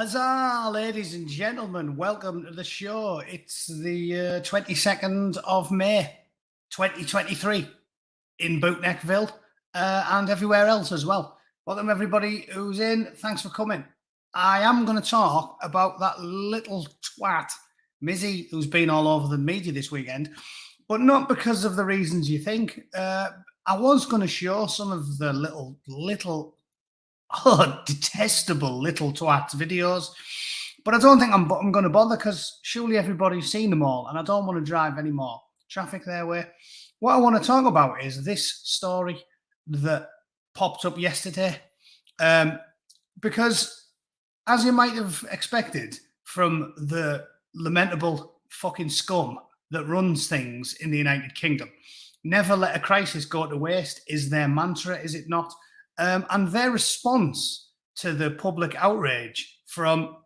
Huzzah, ladies and gentlemen. Welcome to the show. It's the 22nd of May, 2023 in Bootneckville and everywhere else as well. Welcome, everybody who's in. Thanks for coming. I am going to talk about that little twat, Mizzy, who's been all over the media this weekend, but not because of the reasons you think. I was going to show some of the little detestable little twat videos, but I don't think I'm going to bother because surely everybody's seen them all, and I don't want to drive any more traffic their way. What I want to talk about is this story that popped up yesterday, because as you might have expected from the lamentable fucking scum that runs things in the United Kingdom, never let a crisis go to waste is their mantra, is it not? And their response to the public outrage from,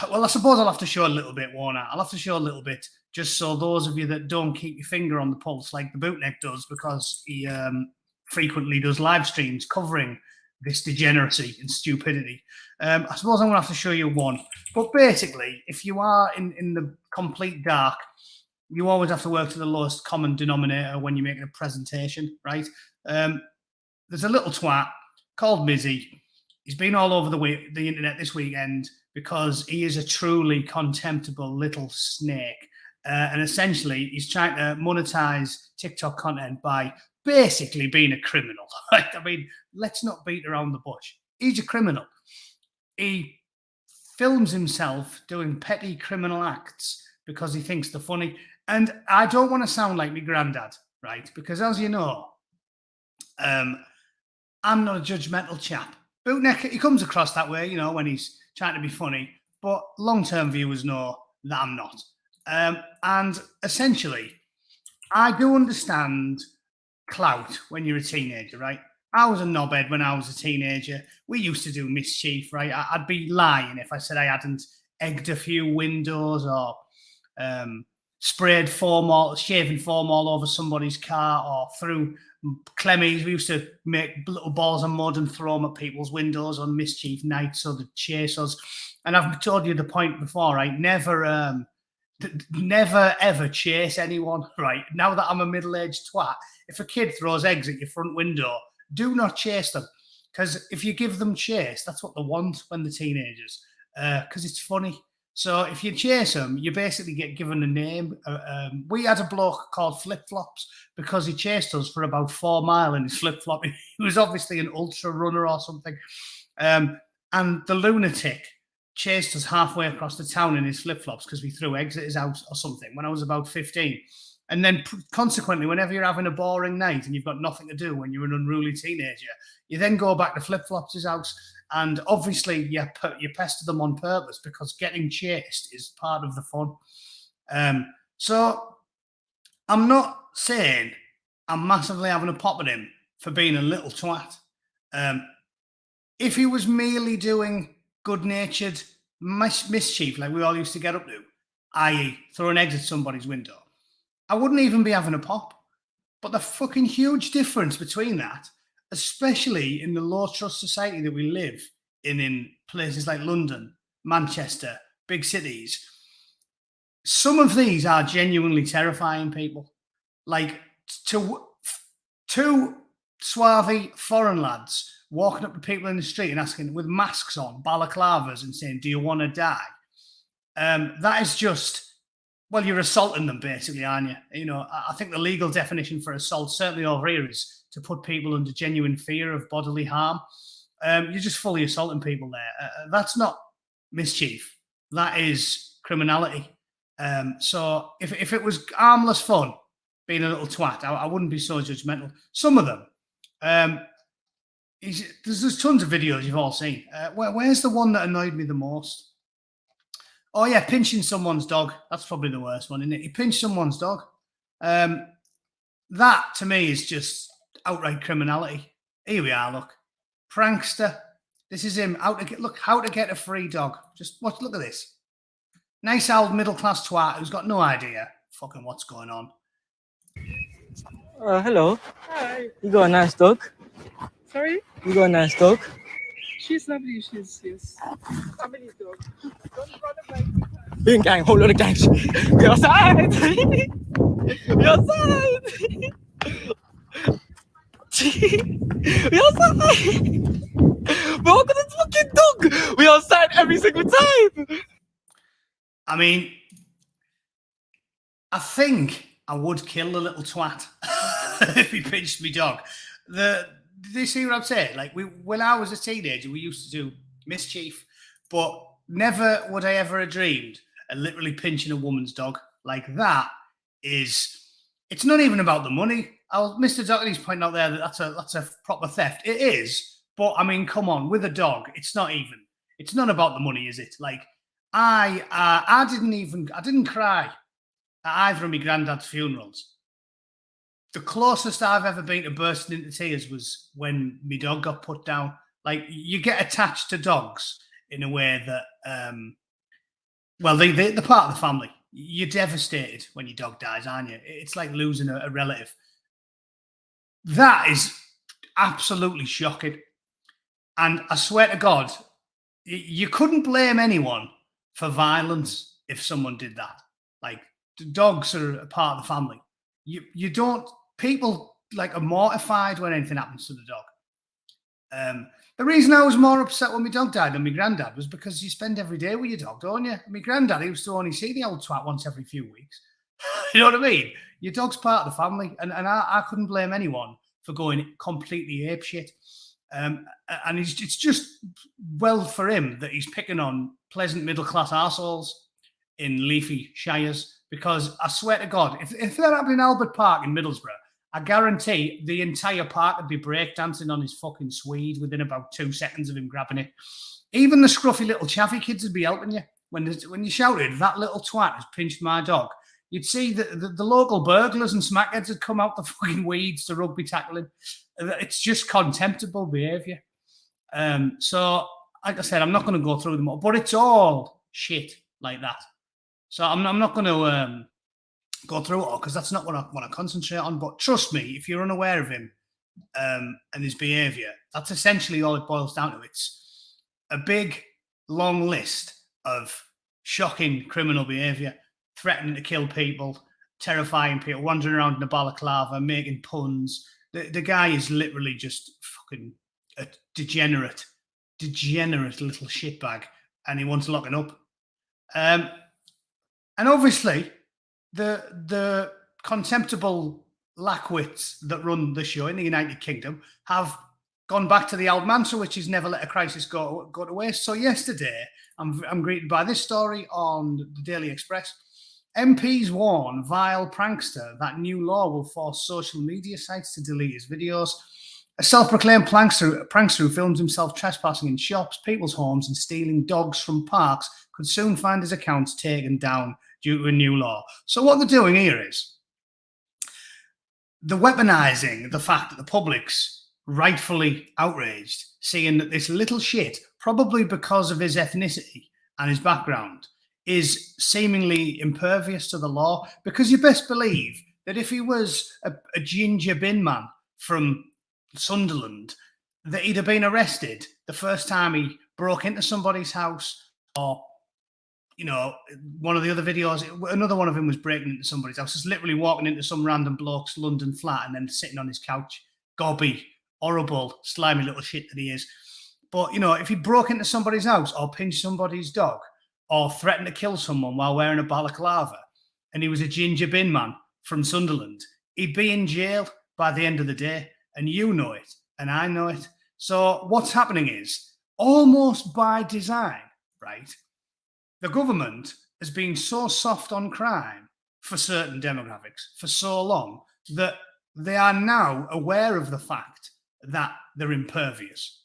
well, I suppose I'll have to show a little bit, won't I? I'll have to show a little bit, just so those of you that don't keep your finger on the pulse like the Bootneck does, because he frequently does live streams covering this degeneracy and stupidity. I suppose I'm going to have to show you one. But basically, if you are in the complete dark, you always have to work to the lowest common denominator when you're making a presentation, right? There's a little twat called Mizzy. He's been all over the internet this weekend because he is a truly contemptible little snake. And essentially, he's trying to monetize TikTok content by basically being a criminal. Right? I mean, let's not beat around the bush. He's a criminal. He films himself doing petty criminal acts because he thinks they're funny. And I don't want to sound like my granddad, right? Because as you know, I'm not a judgmental chap. Bootneck, he comes across that way, you know, when he's trying to be funny. But long-term viewers know that I'm not. And essentially, I do understand clout when you're a teenager, right? I was a knobhead when I was a teenager. We used to do mischief, right? I'd be lying if I said I hadn't egged a few windows or sprayed shaving foam all over somebody's car, or threw Clemmies. We used to make little balls of mud and throw them at people's windows on mischief nights so they'd chase us. And I've told you the point before, right? Never ever chase anyone, right? Now that I'm a middle-aged twat, if a kid throws eggs at your front window, do not chase them. Because if you give them chase, that's what they want when they're teenagers. Because it's funny. So if you chase them, you basically get given a name. We had a bloke called Flip Flops because he chased us for about 4 miles in his flip flop. He was obviously an ultra runner or something. And the lunatic chased us halfway across the town in his flip flops because we threw eggs at his house or something when I was about 15. And then consequently, whenever you're having a boring night and you've got nothing to do when you're an unruly teenager, you then go back to Flip Flops' house. And obviously, you pester them on purpose because getting chased is part of the fun. So I'm not saying I'm massively having a pop at him for being a little twat. If he was merely doing good-natured mischief like we all used to get up to, i.e. throwing eggs at somebody's window, I wouldn't even be having a pop. But the fucking huge difference between that, especially in the low-trust society that we live in places like London, Manchester, big cities, some of these are genuinely terrifying people. Like two swarthy foreign lads walking up to people in the street and asking, with masks on, balaclavas, and saying, "Do you want to die?" That is just, well, you're assaulting them, basically, aren't you? You know, I think the legal definition for assault, certainly over here, is to put people under genuine fear of bodily harm. You're just fully assaulting people there. That's not mischief. That is criminality. So if it was harmless fun, being a little twat, I wouldn't be so judgmental. Some of them, there's tons of videos you've all seen. Where's the one that annoyed me the most? Oh, yeah, pinching someone's dog. That's probably the worst one, isn't it? He pinched someone's dog. That, to me, is just outright criminality. Here we are, look. Prankster. This is him. How to get a free dog. Just watch, look at this. Nice old middle-class twat who's got no idea fucking what's going on. Hello. Hi. You got a nice dog? Sorry? You got a nice dog? She's lovely. She's, yes. Family dog. Don't run away. Being gang, whole lot of gang shit. We outside. We outside. We outside. We're gonna fucking dog. We outside every single time. I mean, I think I would kill the little twat if he pinched me dog. Do you see what I'm saying? Like, when I was a teenager, we used to do mischief, but never would I ever have dreamed of literally pinching a woman's dog. Like, that is, it's not even about the money. Mr. Doherty's pointing out there that that's a proper theft. It is, but I mean, come on, with a dog, it's not about the money, is it? Like, I didn't cry at either of my granddad's funerals. The closest I've ever been to bursting into tears was when my dog got put down. Like, you get attached to dogs in a way that, well, they're part of the family. You're devastated when your dog dies, aren't you? It's like losing a relative. That is absolutely shocking. And I swear to God, you couldn't blame anyone for violence if someone did that. Like, dogs are a part of the family. You don't, people like are mortified when anything happens to the dog. The reason I was more upset when my dog died than my granddad was because you spend every day with your dog, don't you? My granddad, he used to only see the old twat once every few weeks. You know what I mean? Your dog's part of the family, and I couldn't blame anyone for going completely apeshit. And it's just well for him that he's picking on pleasant middle-class arseholes in leafy shires, because I swear to God, if that happened in Albert Park in Middlesbrough, I guarantee the entire park would be breakdancing on his fucking Swede within about 2 seconds of him grabbing it. Even the scruffy little chaffy kids would be helping you. When you shouted, "That little twat has pinched my dog," you'd see the local burglars and smackheads had come out the fucking weeds to rugby tackling. It's just contemptible behaviour. So, like I said, I'm not going to go through them all, but it's all shit like that. So I'm not going to go through it all, because that's not what I want to concentrate on. But trust me, if you're unaware of him and his behaviour, that's essentially all it boils down to. It's a big, long list of shocking criminal behaviour, threatening to kill people, terrifying people, wandering around in a balaclava, making puns. The guy is literally just fucking a degenerate little shitbag, and he wants locking up. And obviously, the contemptible lackwits that run the show in the United Kingdom have gone back to the old mantra, which is never let a crisis go to waste. So yesterday, I'm greeted by this story on the Daily Express. MPs warn vile prankster that new law will force social media sites to delete his videos. A self-proclaimed prankster who films himself trespassing in shops, people's homes, and stealing dogs from parks could soon find his accounts taken down due to a new law. So what they're doing here is they're weaponising the fact that the public's rightfully outraged, seeing that this little shit, probably because of his ethnicity and his background, is seemingly impervious to the law. Because you best believe that if he was a ginger bin man from Sunderland, that he'd have been arrested the first time he broke into somebody's house, or, you know, one of the other videos, another one of him was breaking into somebody's house, just literally walking into some random bloke's London flat and then sitting on his couch, gobby, horrible, slimy little shit that he is. But, you know, if he broke into somebody's house or pinched somebody's dog or threatened to kill someone while wearing a balaclava, and he was a ginger bin man from Sunderland, he'd be in jail by the end of the day. And you know it, and I know it. So what's happening is, almost by design, right, the government has been so soft on crime for certain demographics for so long that they are now aware of the fact that they're impervious.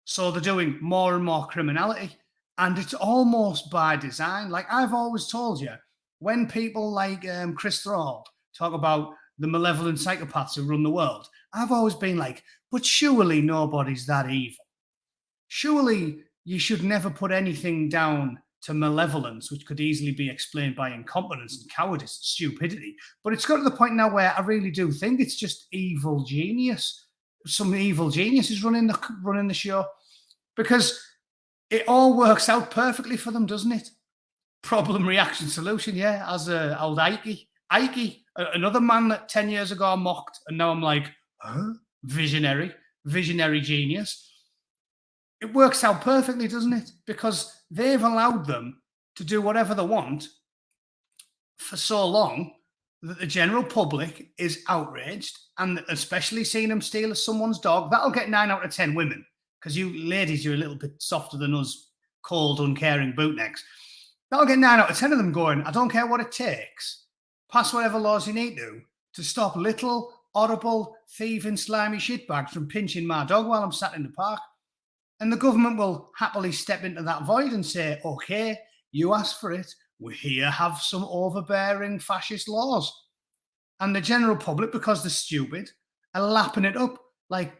So they're doing more and more criminality, and it's almost by design. Like I've always told you, when people like Chris Thrall talk about the malevolent psychopaths who run the world, I've always been like, but surely nobody's that evil. Surely you should never put anything down to malevolence, which could easily be explained by incompetence and cowardice and stupidity. But it's got to the point now where I really do think it's just evil genius. Some evil genius is running the show. because it all works out perfectly for them, doesn't it? Problem, reaction, solution. Yeah, as old Ike, another man that 10 years ago I mocked, and now I'm like, huh? Visionary genius. It works out perfectly, doesn't it? Because they've allowed them to do whatever they want for so long that the general public is outraged, and especially seeing them steal someone's dog. That'll get 9 out of 10 women, because you ladies, you're a little bit softer than us cold, uncaring bootnecks. That'll get 9 out of 10 of them going, I don't care what it takes. Pass whatever laws you need to stop little, horrible, thieving, slimy shitbags from pinching my dog while I'm sat in the park. And the government will happily step into that void and say, okay, you asked for it. We here have some overbearing fascist laws. And the general public, because they're stupid, are lapping it up like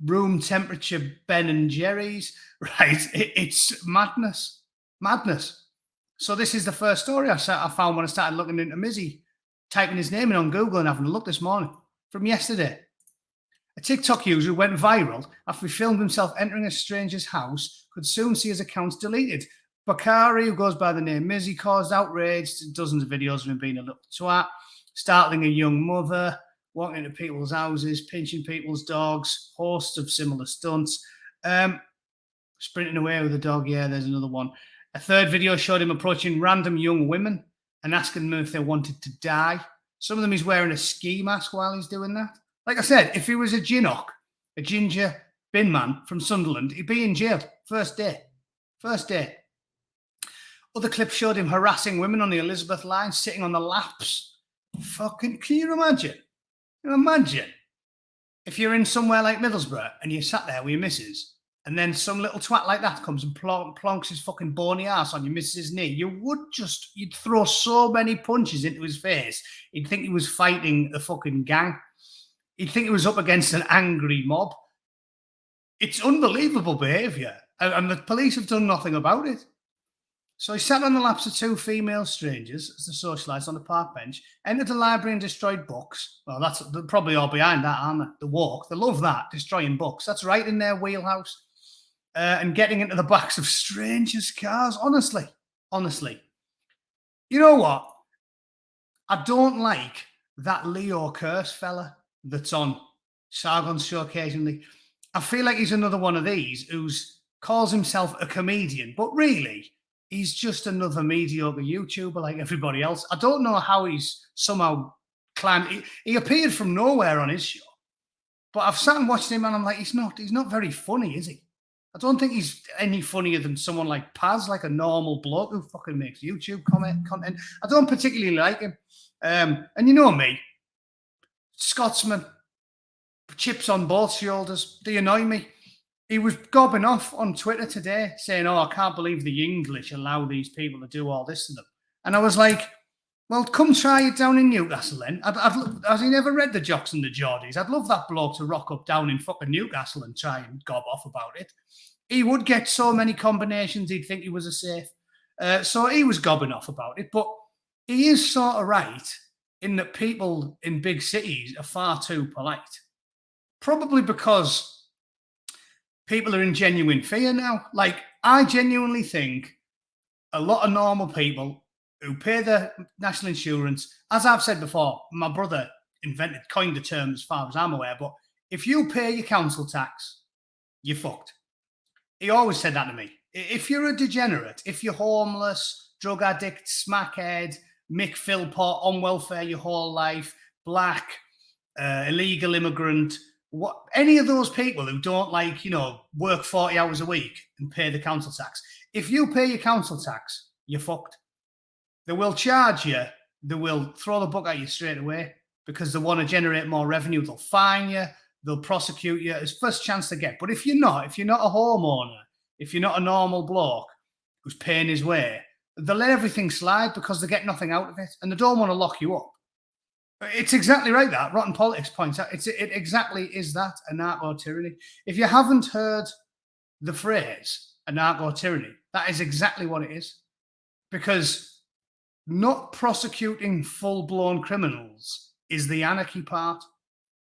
room temperature Ben and Jerry's, right? It's madness. So this is the first story I found when I started looking into Mizzy, typing his name in on Google and having a look this morning from yesterday. A TikTok user went viral after he filmed himself entering a stranger's house, could soon see his accounts deleted. Bakari, who goes by the name Mizzy, caused outrage, dozens of videos of him being a little twat, startling a young mother, walking into people's houses, pinching people's dogs, hosts of similar stunts, sprinting away with a dog. Yeah, there's another one. A third video showed him approaching random young women and asking them if they wanted to die. Some of them he's wearing a ski mask while he's doing that. Like I said, if he was a Ginnock, a ginger bin man from Sunderland, he'd be in jail first day. Other clips showed him harassing women on the Elizabeth line, sitting on the laps. Fucking, can you imagine? If you're in somewhere like Middlesbrough and you sat there with your missus, and then some little twat like that comes and plonks his fucking bony ass on your missus' knee, you'd throw so many punches into his face, he'd think he was fighting a fucking gang. He'd think he was up against an angry mob. It's unbelievable behaviour, and the police have done nothing about it. So he sat on the laps of 2 female strangers as they socialised on the park bench, entered the library and destroyed books. Well, they're probably all behind that, aren't they? The walk. They love that, destroying books. That's right in their wheelhouse. And getting into the backs of strangers' cars. Honestly. You know what? I don't like that Leo Curse fella that's on Sargon's show occasionally. I feel like he's another one of these who calls himself a comedian, but really, he's just another mediocre YouTuber like everybody else. I don't know how he's somehow climbed. He appeared from nowhere on his show, but I've sat and watched him and I'm like, he's not very funny, is he? I don't think he's any funnier than someone like Paz, like a normal bloke who fucking makes YouTube content. I don't particularly like him. And you know me, Scotsman, chips on both shoulders. They annoy me. He was gobbing off on Twitter today saying, oh, I can't believe the English allow these people to do all this to them. And I was like, well, come try it down in Newcastle then. Has he never read the Jocks and the Geordies? I'd love that bloke to rock up down in fucking Newcastle and try and gob off about it. He would get so many combinations, he'd think he was a safe. So he was gobbing off about it. But he is sort of right in that people in big cities are far too polite. Probably because people are in genuine fear now. Like, I genuinely think a lot of normal people who pay their national insurance, as I've said before, my brother coined the term as far as I'm aware, but if you pay your council tax, you're fucked. He always said that to me. If you're a degenerate, if you're homeless, drug addict, smackhead, Mick Philpott, on welfare your whole life, black, illegal immigrant, any of those people who don't work 40 hours a week and pay the council tax, if you pay your council tax, you're fucked. They will charge you. They will throw the book at you straight away because they want to generate more revenue. They'll fine you. They'll prosecute you as first chance they get. But if you're not a homeowner, if you're not a normal bloke who's paying his way, they'll let everything slide because they get nothing out of it and they don't want to lock you up. It's exactly right that Rotten Politics points out. It exactly is that, anarcho-tyranny. If you haven't heard the phrase anarcho-tyranny, that is exactly what it is. Because not prosecuting full-blown criminals is the anarchy part.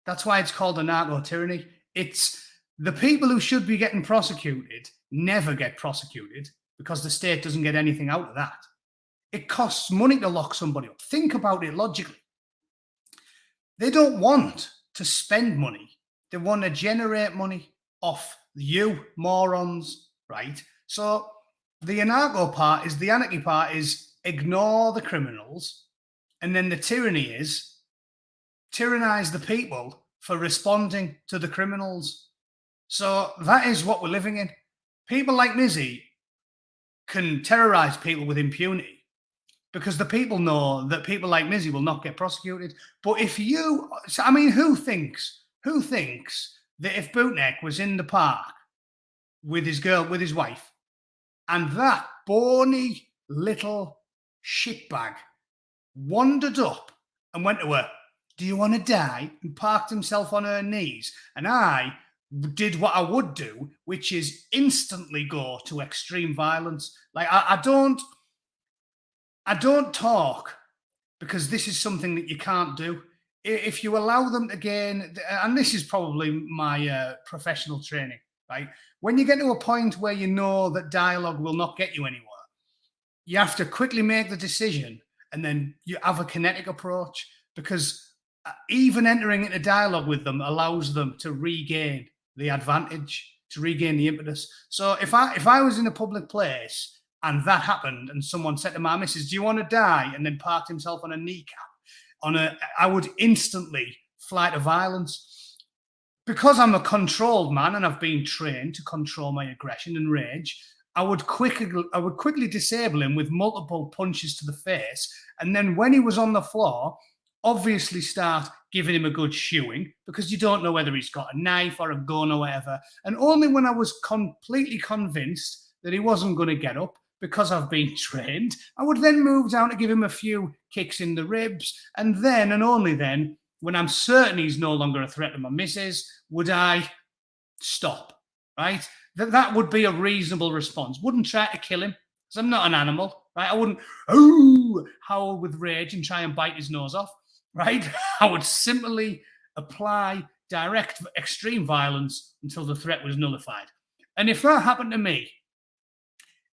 That's why it's called anarcho-tyranny. It's The people who should be getting prosecuted never get prosecuted because the state doesn't get anything out of that. It costs money to lock somebody up. Think about it logically. They don't want to spend money. They want to generate money off you morons, right? So the anarchy part is ignore the criminals, and then the tyranny is tyrannize the people for responding to the criminals. So that is what we're living in. People like Mizzy can terrorize people with impunity because the people know that people like Mizzy will not get prosecuted. But if you, I mean, who thinks that if Bootneck was in the park with his wife, and that bony little shitbag wandered up and went to her, "Do you want to die?" and parked himself on her knees, and I did what I would do, which is instantly go to extreme violence. Like I don't talk because this is something that you can't do. If you allow them to gain, and this is probably my professional training, right? When you get to a point where you know that dialogue will not get you anywhere, you have to quickly make the decision and then you have a kinetic approach, because even entering into dialogue with them allows them to regain the advantage, to regain the impetus. So if I was in a public place and that happened and someone said to my missus, "Do you want to die?" and then parked himself on a kneecap, I would instantly fly to violence. Because I'm a controlled man and I've been trained to control my aggression and rage, I would quickly disable him with multiple punches to the face, and then when he was on the floor, obviously start giving him a good shoeing, because you don't know whether he's got a knife or a gun or whatever. And only when I was completely convinced that he wasn't going to get up, because I've been trained, I would then move down to give him a few kicks in the ribs, and then and only then, when I'm certain he's no longer a threat to my missus, would I stop, right? That would be a reasonable response. Wouldn't try to kill him, because I'm not an animal, right? I wouldn't howl with rage and try and bite his nose off, right? I would simply apply direct extreme violence until the threat was nullified. And if that happened to me,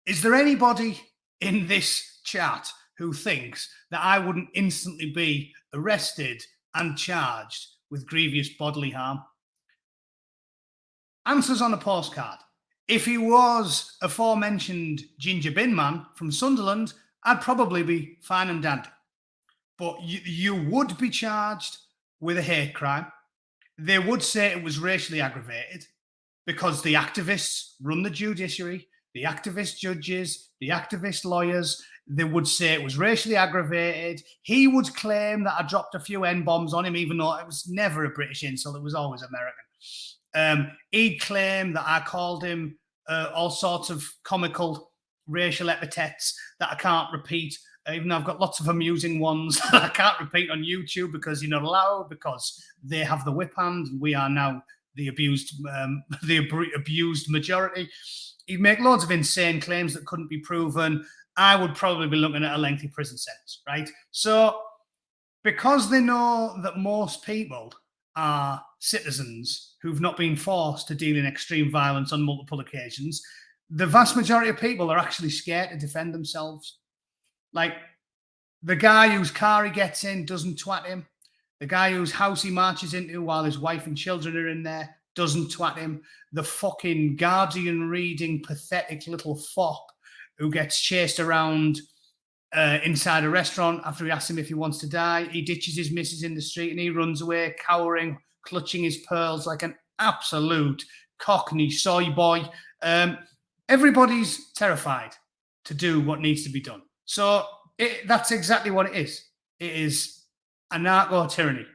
is there anybody in this chat who thinks that I wouldn't instantly be arrested and charged with grievous bodily harm? Answers on a postcard. If he was aforementioned Ginger Bin Man from Sunderland, I'd probably be fine and dandy. But you would be charged with a hate crime. They would say it was racially aggravated because the activists run the judiciary, the activist judges, the activist lawyers. They would say it was racially aggravated. He would claim that I dropped a few N-bombs on him, even though it was never a British insult. It was always American. He'd claim that I called him all sorts of comical racial epithets that I can't repeat, even though I've got lots of amusing ones that I can't repeat on YouTube because you're not allowed, because they have the whip hand. We are now the abused majority. He'd make loads of insane claims that couldn't be proven. I would probably be looking at a lengthy prison sentence, right? So because they know that most people are citizens who've not been forced to deal in extreme violence on multiple occasions, the vast majority of people are actually scared to defend themselves. Like, the guy whose car he gets in doesn't twat him. The guy whose house he marches into while his wife and children are in there doesn't twat him. The fucking Guardian reading pathetic little fop who gets chased around inside a restaurant after he asks him if he wants to die. He ditches his missus in the street and he runs away, cowering, clutching his pearls like an absolute cockney soy boy. Everybody's terrified to do what needs to be done. So that's exactly what it is. It is anarcho-tyranny.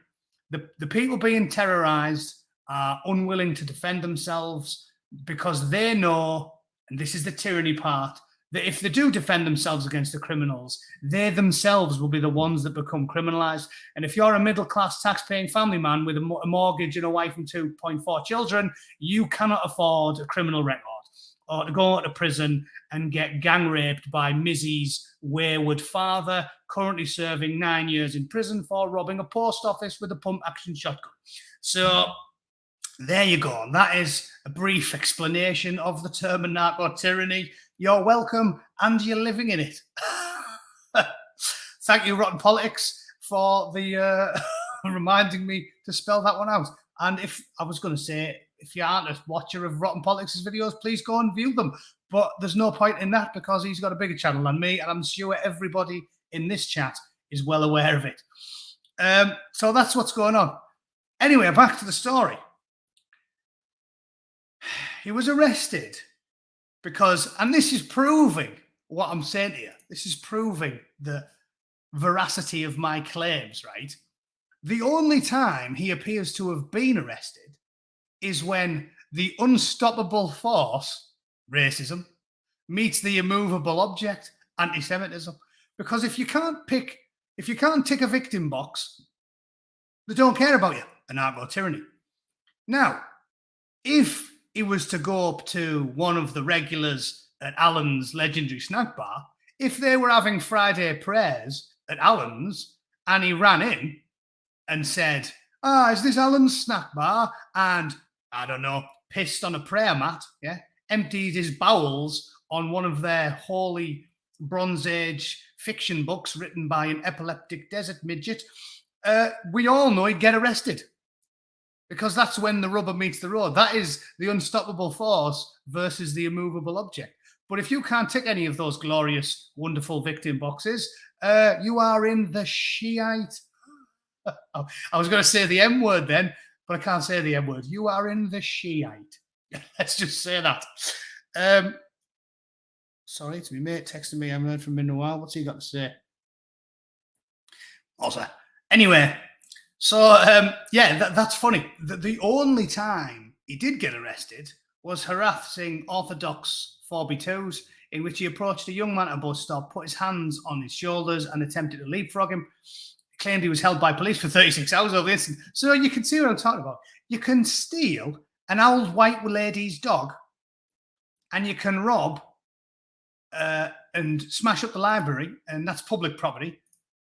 The people being terrorized are unwilling to defend themselves because they know, and this is the tyranny part, that if they do defend themselves against the criminals, they themselves will be the ones that become criminalized. And if you're a middle-class tax-paying family man with a mortgage and a wife and 2.4 children, you cannot afford a criminal record or to go to prison and get gang raped by Mizzy's wayward father, currently serving 9 years in prison for robbing a post office with a pump-action shotgun. So There you go. And that is a brief explanation of the term anarcho-tyranny. You're welcome, and you're living in it. Thank you, Rotten Politics, for the reminding me to spell that one out. And if I was going to say, if you aren't a watcher of Rotten Politics' videos, please go and view them. But there's no point in that because he's got a bigger channel than me, and I'm sure everybody in this chat is well aware of it. So that's what's going on. Anyway, back to the story. He was arrested because, and this is proving what I'm saying to you, this is proving the veracity of my claims, right? The only time he appears to have been arrested is when the unstoppable force, racism, meets the immovable object, anti-Semitism. Because if you can't tick a victim box, they don't care about you, anarcho-tyranny. Now, if he was to go up to one of the regulars at Alan's legendary snack bar, if they were having Friday prayers at Alan's and he ran in and said, is this Alan's snack bar? And, I don't know, pissed on a prayer mat, yeah, emptied his bowels on one of their holy Bronze Age fiction books written by an epileptic desert midget, we all know he'd get arrested. Because that's when the rubber meets the road. That is the unstoppable force versus the immovable object. But if you can't tick any of those glorious, wonderful victim boxes, you are in the Shiite. I was going to say the M word then, but I can't say the M word. You are in the Shiite. Let's just say that. Sorry, it's my mate texting me. I haven't heard from him in a while. What's he got to say? Also, anyway. So, that's funny. The only time he did get arrested was harassing Orthodox 4B2s, in which he approached a young man at a bus stop, put his hands on his shoulders and attempted to leapfrog him. He claimed he was held by police for 36 hours over the incident. So you can see what I'm talking about. You can steal an old white lady's dog and you can rob and smash up the library, and that's public property,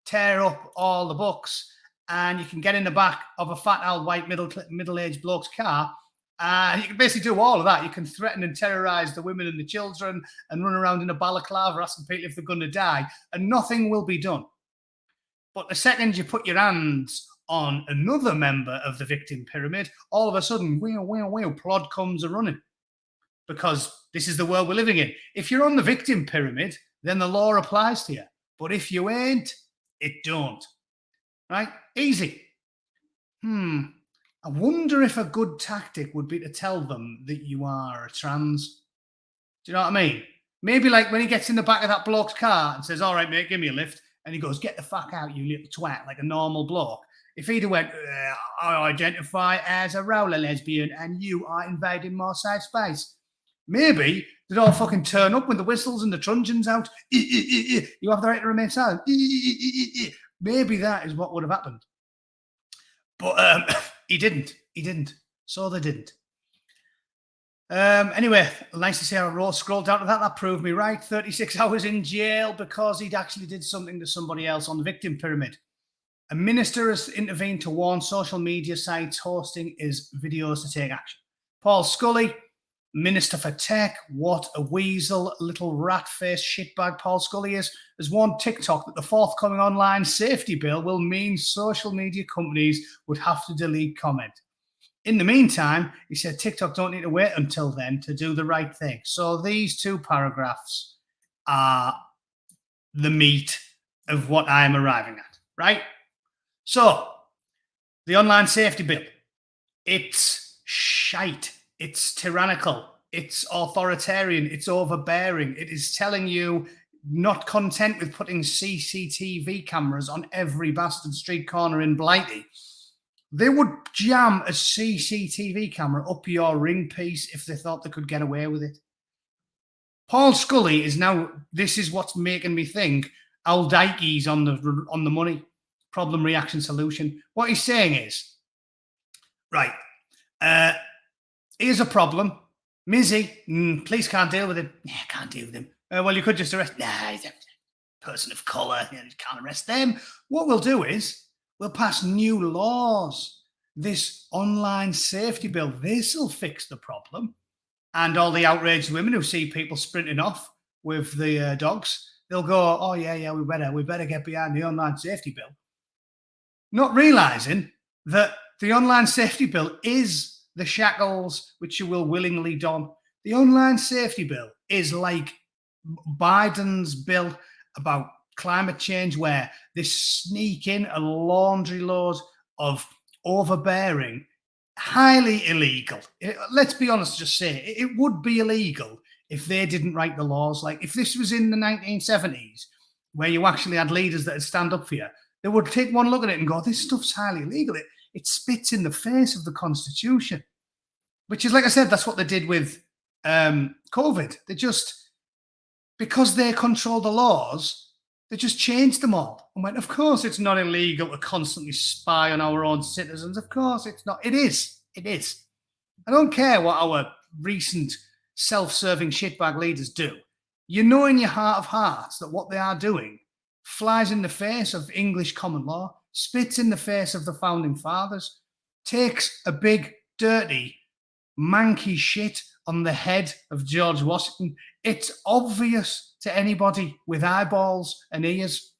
tear up all the books, and you can get in the back of a fat old white middle-aged bloke's car. You can basically do all of that. You can threaten and terrorize the women and the children and run around in a balaclava asking people if they're going to die, and nothing will be done. But the second you put your hands on another member of the victim pyramid, all of a sudden, plod comes a-running. Because this is the world we're living in. If you're on the victim pyramid, then the law applies to you. But if you ain't, it don't. Right? Easy. I wonder if a good tactic would be to tell them that you are a trans. Do you know what I mean? Maybe like when he gets in the back of that bloke's car and says, all right, mate, give me a lift. And he goes, get the fuck out, you little twat, like a normal bloke. If he'd have went, I identify as a roller lesbian and you are invading my safe space. Maybe they'd all fucking turn up with the whistles and the truncheons out. You have the right to remain silent. Maybe that is what would have happened. But he didn't. So they didn't. Anyway, nice to see how I wrote, scrolled down to that. That proved me right. 36 hours in jail because he'd actually did something to somebody else on the victim pyramid. A minister has intervened to warn social media sites hosting his videos to take action. Paul Scully, Minister for Tech, what a weasel, little rat-faced shitbag Paul Scully is, has warned TikTok that the forthcoming online safety bill will mean social media companies would have to delete comment. In the meantime, he said TikTok don't need to wait until then to do the right thing. So these two paragraphs are the meat of what I'm arriving at, right? So, the online safety bill, it's shite. It's tyrannical, it's authoritarian, it's overbearing. It is telling you, not content with putting CCTV cameras on every bastard street corner in Blighty, they would jam a CCTV camera up your ring piece if they thought they could get away with it. Paul Scully is now, this is what's making me think, Al Dikey's on the money. Problem, reaction, solution. What he's saying is, right, here's a problem. Mizzy, police can't deal with him. Yeah, can't deal with him. Well, you could just arrest. Nah, he's a person of colour. You can't arrest them. What we'll do is we'll pass new laws. this online safety bill, this will fix the problem. And all the outraged women who see people sprinting off with the dogs, they'll go, oh, yeah, we better get behind the online safety bill. Not realizing that the online safety bill is the shackles which you will willingly don. The online safety bill is like Biden's bill about climate change, where they sneak in a laundry load of overbearing, highly illegal. Let's be honest, just say it would be illegal if they didn't write the laws. Like if this was in the 1970s, where you actually had leaders that would stand up for you, they would take one look at it and go, this stuff's highly illegal. It spits in the face of the Constitution, which is, like I said, that's what they did with COVID. They just, because they control the laws, they just changed them all and went, of course it's not illegal to constantly spy on our own citizens. Of course it's not. It is. It is. I don't care what our recent self-serving shitbag leaders do. You know in your heart of hearts that what they are doing flies in the face of English common law, spits in the face of the founding fathers, takes a big, dirty, manky shit on the head of George Washington. It's obvious to anybody with eyeballs and ears.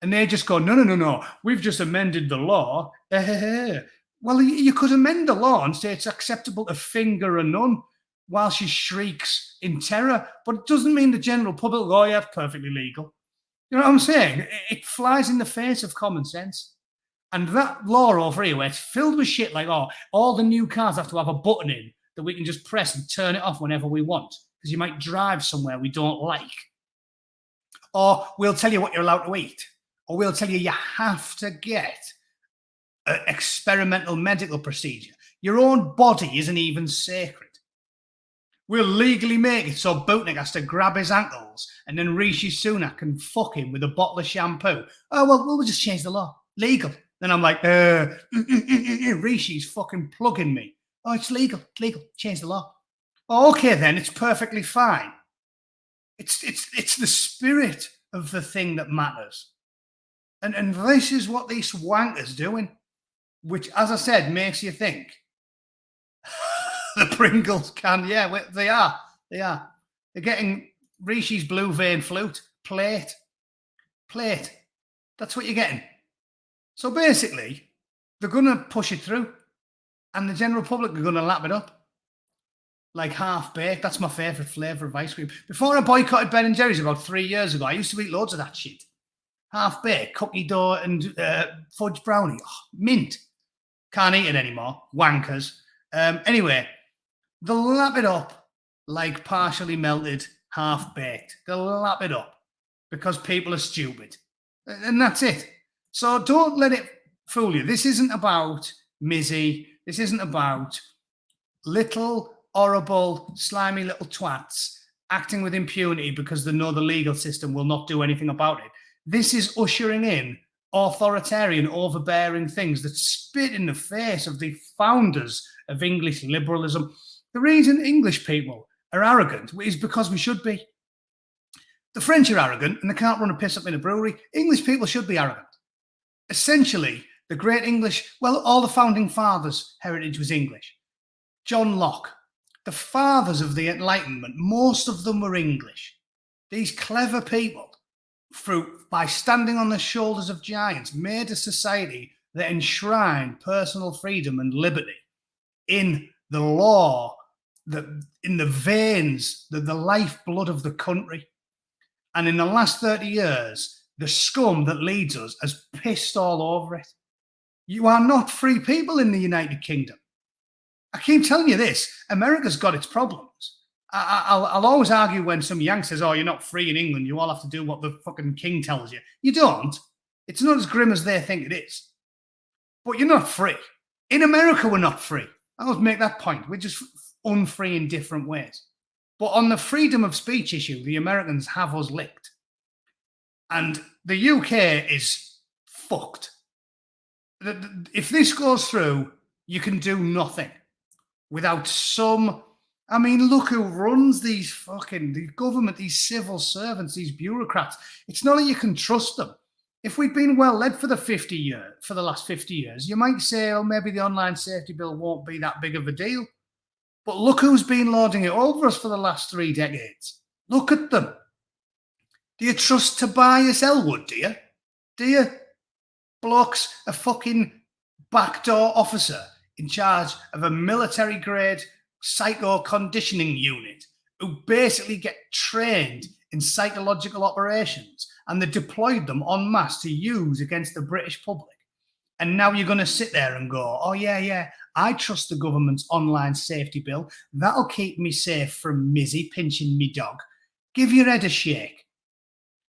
And they just go, no, we've just amended the law. Well, you could amend the law and say it's acceptable to finger a nun while she shrieks in terror, but it doesn't mean the general public will go, oh, yeah, it's perfectly legal. You know what I'm saying? It flies in the face of common sense. And that law over here, where it's filled with shit like, oh, all the new cars have to have a button in that we can just press and turn it off whenever we want, because you might drive somewhere we don't like. Or we'll tell you what you're allowed to eat. Or we'll tell you have to get an experimental medical procedure. Your own body isn't even sacred. We'll legally make it so Bootneck has to grab his ankles and then Rishi Sunak can fuck him with a bottle of shampoo. Oh, well, we'll just change the law. Legal. Then I'm like, Rishi's fucking plugging me. Oh, it's legal. It's legal. Change the law. Oh, okay, then. It's perfectly fine. It's the spirit of the thing that matters. And this is what these wankers doing, which, as I said, makes you think. The Pringles can, yeah, they are. They're getting Rishi's blue vein flute, plate. That's what you're getting. So basically, they're going to push it through, and the general public are going to lap it up. Like half-baked. That's my favourite flavour of ice cream. Before I boycotted Ben & Jerry's about 3 years ago, I used to eat loads of that shit. Half-baked, cookie dough and fudge brownie. Oh, mint. Can't eat it anymore. Wankers. Anyway, they'll lap it up like partially melted, half-baked. They'll lap it up because people are stupid. And that's it. So don't let it fool you. This isn't about Mizzy. This isn't about little, horrible, slimy little twats acting with impunity because they know the legal system will not do anything about it. This is ushering in authoritarian, overbearing things that spit in the face of the founders of English liberalism. The reason English people are arrogant is because we should be. The French are arrogant and they can't run a piss up in a brewery. English people should be arrogant. Essentially, the great English, well, all the founding fathers' heritage was English. John Locke, the fathers of the Enlightenment, most of them were English. These clever people, by standing on the shoulders of giants, made a society that enshrined personal freedom and liberty in the law, in the veins, the lifeblood of the country. And in the last 30 years, the scum that leads us has pissed all over it. You are not free people in the United Kingdom. I keep telling you this, America's got its problems. I'll always argue when some yank says, oh, you're not free in England, you all have to do what the fucking king tells you. You don't. It's not as grim as they think it is. But you're not free. In America, we're not free. I always make that point. We're just unfree in different ways. But on the freedom of speech issue, the Americans have us licked. And the UK is fucked. If this goes through, you can do nothing without some... I mean, look who runs the government, these civil servants, these bureaucrats. It's not that you can trust them. if we'd been well led for the last 50 years, you might say, oh, maybe the online safety bill won't be that big of a deal. But look who's been lording it over us for the last 3 decades. Look at them. Do you trust Tobias Ellwood, do you? Do you? Bloke's a fucking backdoor officer in charge of a military-grade psycho-conditioning unit who basically get trained in psychological operations, and they deployed them en masse to use against the British public. And now you're going to sit there and go, oh, yeah, I trust the government's online safety bill. That'll keep me safe from Mizzy pinching me dog. Give your head a shake.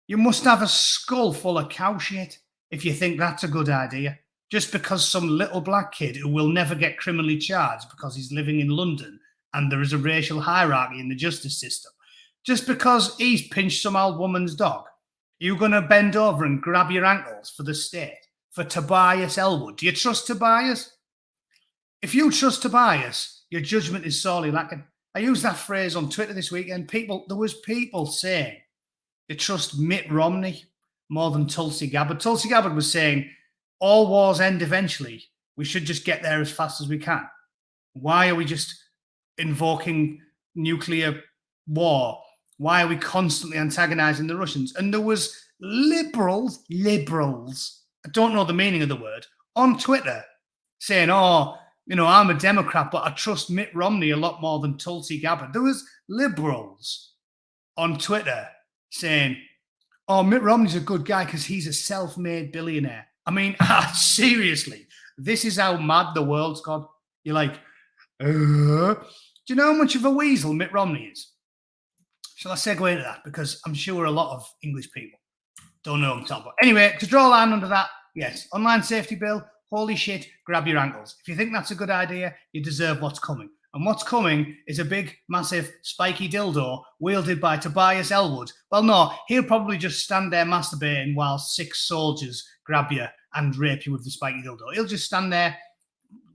You must have a skull full of cow shit if you think that's a good idea. Just because some little black kid who will never get criminally charged because he's living in London and there is a racial hierarchy in the justice system. Just because he's pinched some old woman's dog, you're going to bend over and grab your ankles for the state. For Tobias Ellwood. Do you trust Tobias? If you trust Tobias, your judgment is sorely lacking. I used that phrase on Twitter this weekend. There was people saying they trust Mitt Romney more than Tulsi Gabbard. Tulsi Gabbard was saying all wars end eventually. We should just get there as fast as we can. Why are we just invoking nuclear war? Why are we constantly antagonizing the Russians? And there was liberals, I don't know the meaning of the word, on Twitter saying, oh, I'm a Democrat, but I trust Mitt Romney a lot more than Tulsi Gabbard. There was liberals on Twitter saying, oh, Mitt Romney's a good guy because he's a self-made billionaire. I mean, seriously, this is how mad the world's gone. You're like, do you know how much of a weasel Mitt Romney is? Shall I segue into that? Because I'm sure a lot of English people don't know what I'm talking about. Anyway, to draw a line under that, yes, online safety bill, holy shit, grab your ankles. If you think that's a good idea, you deserve what's coming. And what's coming is a big, massive, spiky dildo wielded by Tobias Ellwood. Well, no, he'll probably just stand there masturbating while 6 soldiers grab you and rape you with the spiky dildo. He'll just stand there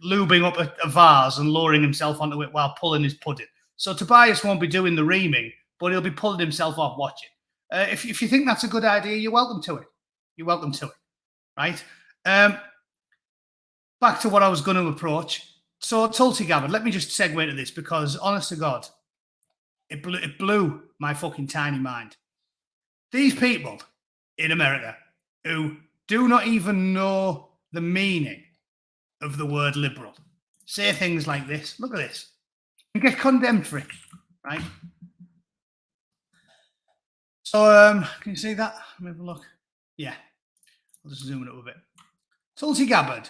lubing up a vase and lowering himself onto it while pulling his pudding. So Tobias won't be doing the reaming, but he'll be pulling himself off watching. If you think that's a good idea, you're welcome to it. You're welcome to it, right? Back to what I was going to approach. So Tulsi Gabbard, let me just segue into this because, honest to God, it blew my fucking tiny mind. These people in America who do not even know the meaning of the word liberal say things like this. Look at this. You get condemned for it, right? So, can you see that? Let me have a look. Yeah, I'll just zoom it up a bit. Tulsi Gabbard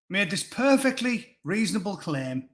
made this perfectly reasonable claim.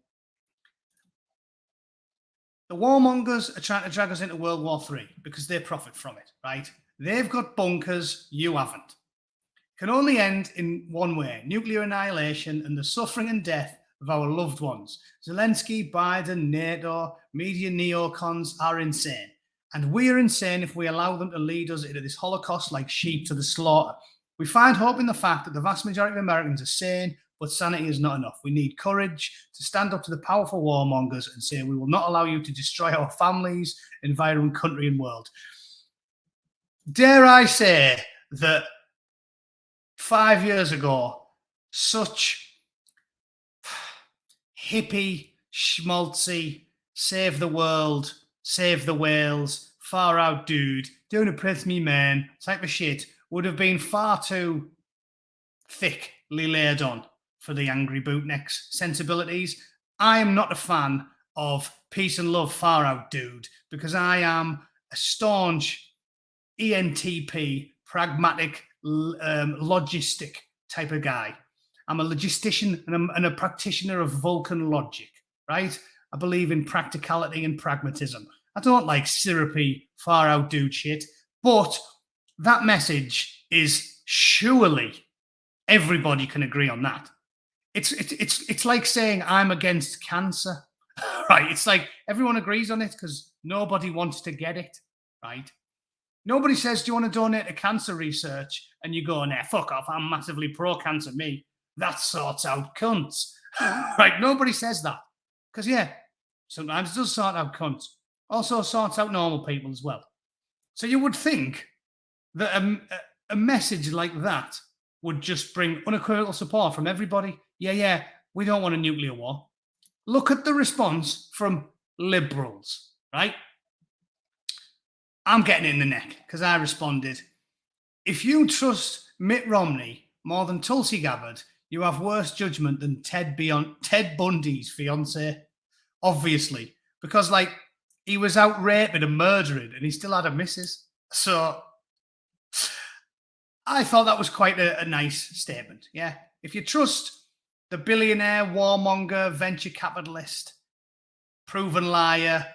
The warmongers are trying to drag us into World War III because they profit from it, right? They've got bunkers, you haven't. It can only end in one way, nuclear annihilation and the suffering and death of our loved ones. Zelensky, Biden, NATO, media neocons are insane. And we are insane if we allow them to lead us into this Holocaust like sheep to the slaughter. We find hope in the fact that the vast majority of Americans are sane, but sanity is not enough. We need courage to stand up to the powerful warmongers and say, we will not allow you to destroy our families, environment, country, and world. Dare I say that 5 years ago, such hippie, schmaltzy, save the world, save the whales, far out dude, doing a press me man type of shit would have been far too thickly laid on for the Angry Bootneck's sensibilities. I am not a fan of peace and love, far out dude, because I am a staunch ENTP, pragmatic, logistic type of guy. I'm a logistician and a practitioner of Vulcan logic, right? I believe in practicality and pragmatism. I don't like syrupy, far out dude shit, but that message is surely everybody can agree on that. It's like saying I'm against cancer, right? It's like everyone agrees on it because nobody wants to get it, right? Nobody says, do you want to donate to cancer research? And you go, nah, fuck off, I'm massively pro-cancer, me. That sorts out cunts, right? Nobody says that because, yeah, sometimes it does sort out cunts. Also sorts out normal people as well. So you would think that a message like that would just bring unequivocal support from everybody. Yeah, we don't want a nuclear war. Look at the response from liberals, right? I'm getting it in the neck because I responded, if you trust Mitt Romney more than Tulsi Gabbard, you have worse judgment than Ted Bundy's fiance. Obviously, because like he was out raping and murdering and he still had a missus. So I thought that was quite a nice statement. Yeah. If you trust the billionaire, warmonger, venture capitalist, proven liar,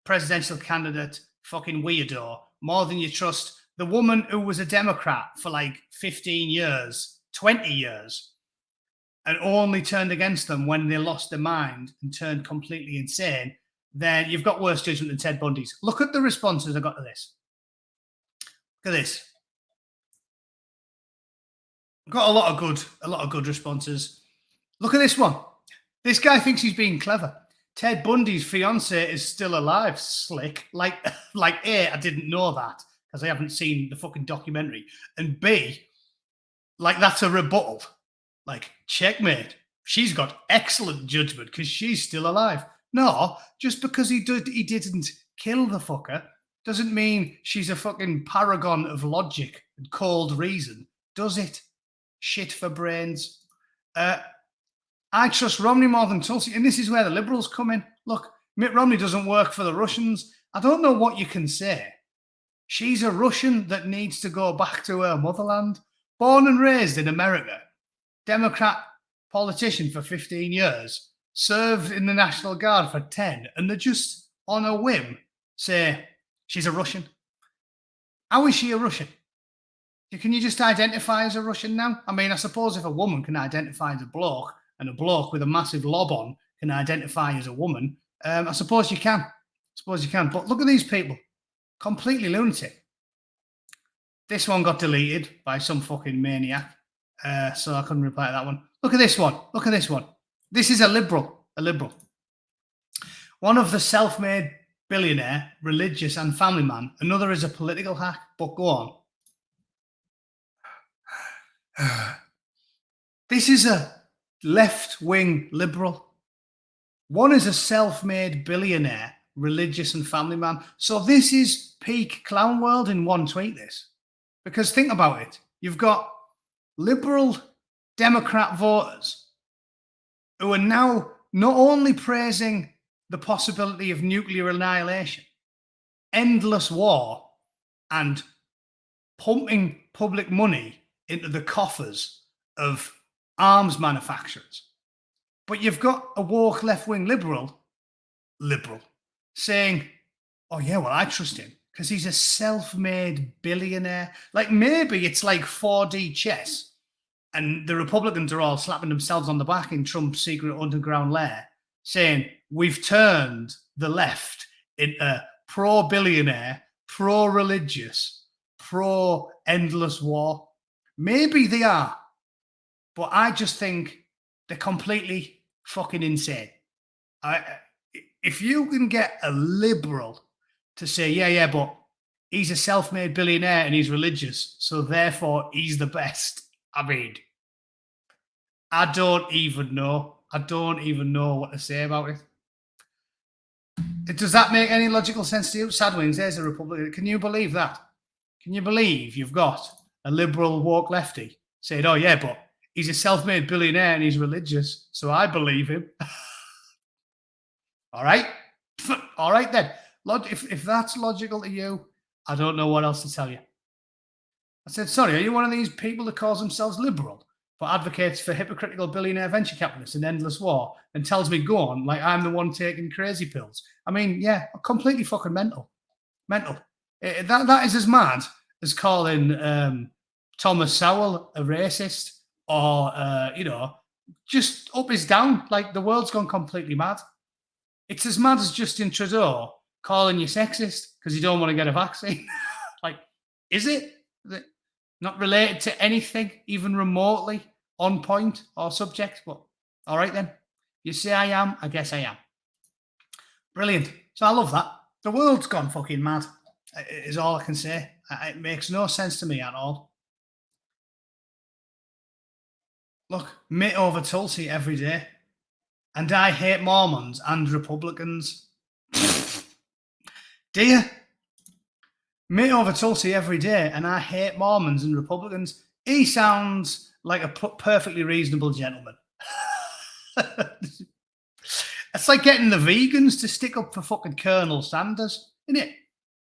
presidential candidate, fucking weirdo, more than you trust the woman who was a Democrat for like 15 years, 20 years, and only turned against them when they lost their mind and turned completely insane, then you've got worse judgment than Ted Bundy's. Look at the responses I got to this. Look at this. I've got a lot of good responses. Look at this one. This guy thinks he's being clever. Ted Bundy's fiance is still alive. Slick. Like A, I didn't know that because I haven't seen the fucking documentary. And B, like that's a rebuttal. Like, checkmate. She's got excellent judgment because she's still alive. No, just because he didn't kill the fucker doesn't mean she's a fucking paragon of logic and cold reason, does it? Shit for brains. I trust Romney more than Tulsi, and this is where the liberals come in. Look, Mitt Romney doesn't work for the Russians. I don't know what you can say. She's a Russian that needs to go back to her motherland. Born and raised in America. Democrat politician for 15 years. Served in the National Guard for 10. And they just, on a whim, say she's a Russian. How is she a Russian? Can you just identify as a Russian now? I mean, I suppose if a woman can identify as a bloke, and a bloke with a massive lob on can identify as a woman, I suppose you can. But look at these people. Completely lunatic. This one got deleted by some fucking maniac. So I couldn't reply to that one. Look at this one. This is a liberal. One of the self-made billionaire, religious and family man. Another is a political hack, but go on. This is a left-wing liberal. One is a self-made billionaire, religious and family man. So this is peak clown world in one tweet, this. Because think about it. You've got liberal Democrat voters who are now not only praising the possibility of nuclear annihilation, endless war, and pumping public money into the coffers of arms manufacturers. But you've got a woke left-wing liberal saying, oh yeah, well, I trust him because he's a self-made billionaire. Like maybe it's like 4D chess and the Republicans are all slapping themselves on the back in Trump's secret underground lair saying, we've turned the left into pro-billionaire, pro-religious, pro-endless war. Maybe they are. But I just think they're completely fucking insane. If you can get a liberal to say, yeah, but he's a self-made billionaire and he's religious, so therefore he's the best. I mean, I don't even know what to say about it. Does that make any logical sense to you? Sadwings, there's a Republican. Can you believe that? Can you believe you've got a liberal woke lefty saying, oh yeah, but he's a self-made billionaire and he's religious, so I believe him. All right then. If that's logical to you, I don't know what else to tell you. I said, sorry, are you one of these people that calls themselves liberal but advocates for hypocritical billionaire venture capitalists and endless war and tells me go on like I'm the one taking crazy pills? I mean, yeah, completely fucking mental. That is as mad as calling Thomas Sowell a racist or, just up is down. Like the world's gone completely mad. It's as mad as Justin Trudeau calling you sexist because you don't want to get a vaccine. Like, is it? Not related to anything, even remotely on point or subject, but all right then. You say I am, I guess I am. Brilliant. So I love that. The world's gone fucking mad, is all I can say. It makes no sense to me at all. Look, Mitt over Tulsi every day. And I hate Mormons and Republicans. Do you? Mitt over Tulsi every day, and I hate Mormons and Republicans. He sounds like a perfectly reasonable gentleman. It's like getting the vegans to stick up for fucking Colonel Sanders, isn't it?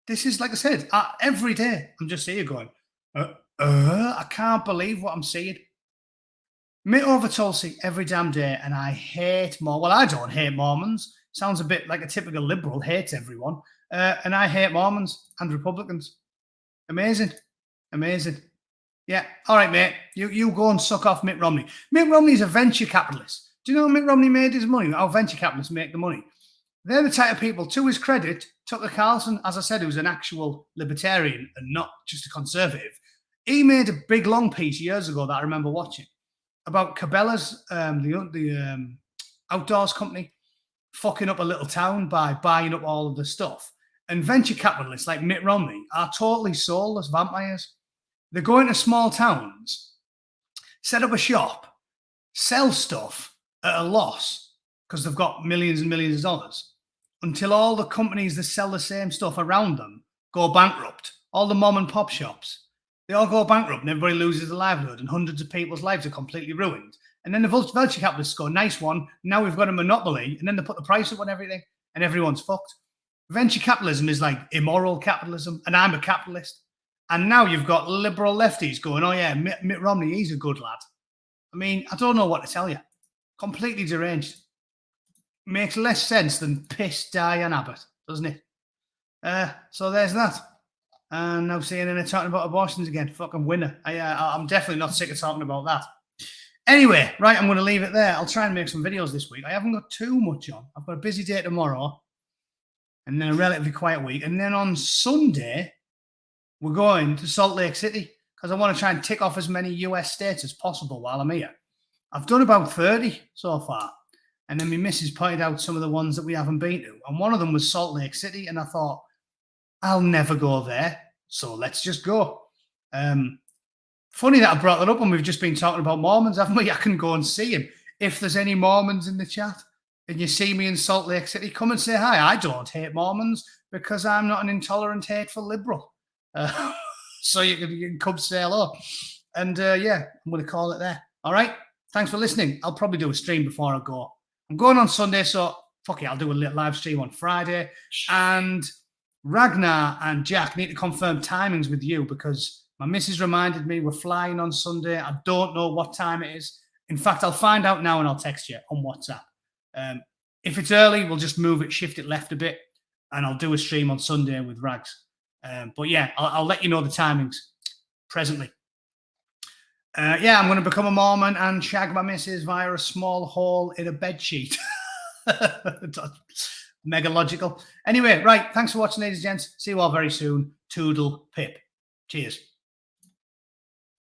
This is, like I said, every day I'm just here going, I can't believe what I'm seeing. Mitt over Tulsi every damn day, and I hate Well, I don't hate Mormons. Sounds a bit like a typical liberal, hates everyone. And I hate Mormons and Republicans. Amazing. Amazing. Yeah. All right, mate. You go and suck off Mitt Romney. Mitt Romney's a venture capitalist. Do you know how Mitt Romney made his money? How venture capitalists make the money? They're the type of people, to his credit, Tucker Carlson, as I said, he was an actual libertarian and not just a conservative. He made a big, long piece years ago that I remember watching about Cabela's, the outdoors company, fucking up a little town by buying up all of the stuff. And venture capitalists like Mitt Romney are totally soulless vampires. They go into small towns, set up a shop, sell stuff at a loss because they've got millions and millions of dollars, until all the companies that sell the same stuff around them go bankrupt. All the mom and pop shops, they all go bankrupt and everybody loses their livelihood and hundreds of people's lives are completely ruined. And then the venture capitalists go, nice one, now we've got a monopoly, and then they put the price up on everything and everyone's fucked. Venture capitalism is like immoral capitalism, and I'm a capitalist. And now you've got liberal lefties going, oh yeah, Mitt Romney, he's a good lad. I mean, I don't know what to tell you. Completely deranged. Makes less sense than piss Diane Abbott, doesn't it? So there's that. And now CNN talking about abortions again. Fucking winner. I'm definitely not sick of talking about that. Anyway, right, I'm going to leave it there. I'll try and make some videos this week. I haven't got too much on. I've got a busy day tomorrow, and then a relatively quiet week. And then on Sunday, we're going to Salt Lake City because I want to try and tick off as many US states as possible while I'm here. I've done about 30 so far. And then my missus pointed out some of the ones that we haven't been to. And one of them was Salt Lake City. And I thought, I'll never go there. So let's just go. Funny that I brought that up when we've just been talking about Mormons, haven't we? I can go and see him. If there's any Mormons in the chat and you see me in Salt Lake City, come and say hi. I don't hate Mormons because I'm not an intolerant, hateful liberal. So you can come say hello. And yeah, I'm going to call it there. All right. Thanks for listening. I'll probably do a stream before I go. I'm going on Sunday, so fuck it. I'll do a little live stream on Friday. And Ragnar and Jack need to confirm timings with you because my missus reminded me we're flying on Sunday. I don't know what time it is. In fact, I'll find out now and I'll text you on WhatsApp. If it's early, we'll just move it, shift it left a bit, and I'll do a stream on Sunday with Rags. But yeah, I'll let you know the timings presently. Yeah, I'm going to become a Mormon and shag my missus via a small hole in a bedsheet. Mega logical. Anyway, right. Thanks for watching, ladies and gents. See you all very soon. Toodle pip. Cheers.